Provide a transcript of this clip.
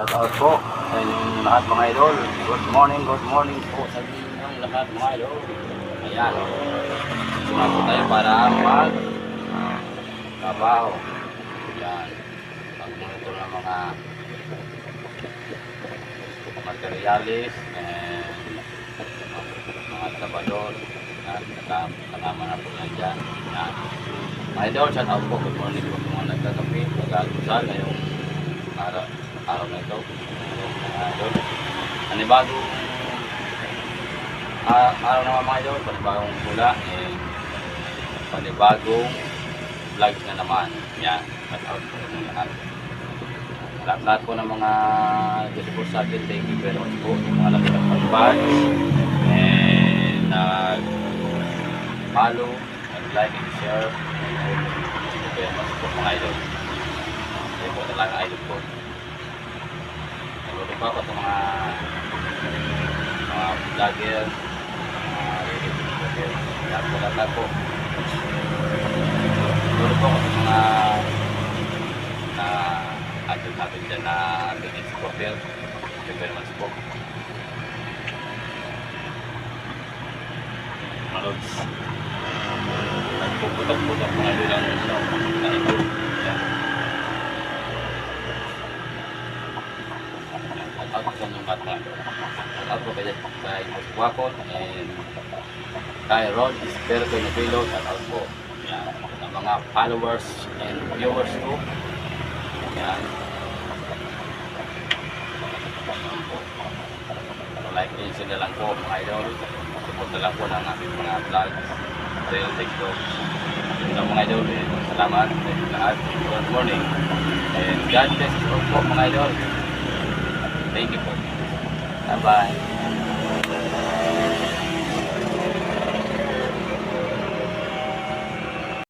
shout out po sa inyong lahat mga idol. Good morning po sa inyong lahat mga idol. Ayan, sima po tayo para mag trabaho. Ayan, pag-monitor ng mga materialis and mga trabador. Ayan, kasama na po na dyan. Ayan. Mga idol, shout out po. Good morning po sa mga nagkakapi, mag-almusal ngayong araw na ito. Idol, panibagong araw naman mga idol, panibagong pula and panibagong vlogs na naman. Yan, shout out po ng lahat. Lahat po ng mga dito sa akin, thank you very much po sa mga lahat ng pag-watch and follow, like and share. Thank you very much po mga idol. Ito po talaga idol po. Nagluto pa ako sa mga vlogger, lahat po. Nagluto po ako sa mga idol natin dyan na business profile. Thank you very much po. Mga lods, nagpuputok-putok mga ilang na ito. Ako sa inyong lahat mga idol. Ako kay Waswakot and kay Rod Esperto Nobilo. Shout po. Yan, sa mga followers and viewers ko. Yan. Like din sila lang po mga idol. Support na lang po ng aming mga vlogs. Real TikTok. Yun lang mga idol. Salamat sa lahat. Good morning. And God bless you po mga idol. Thank you po. Bye-bye.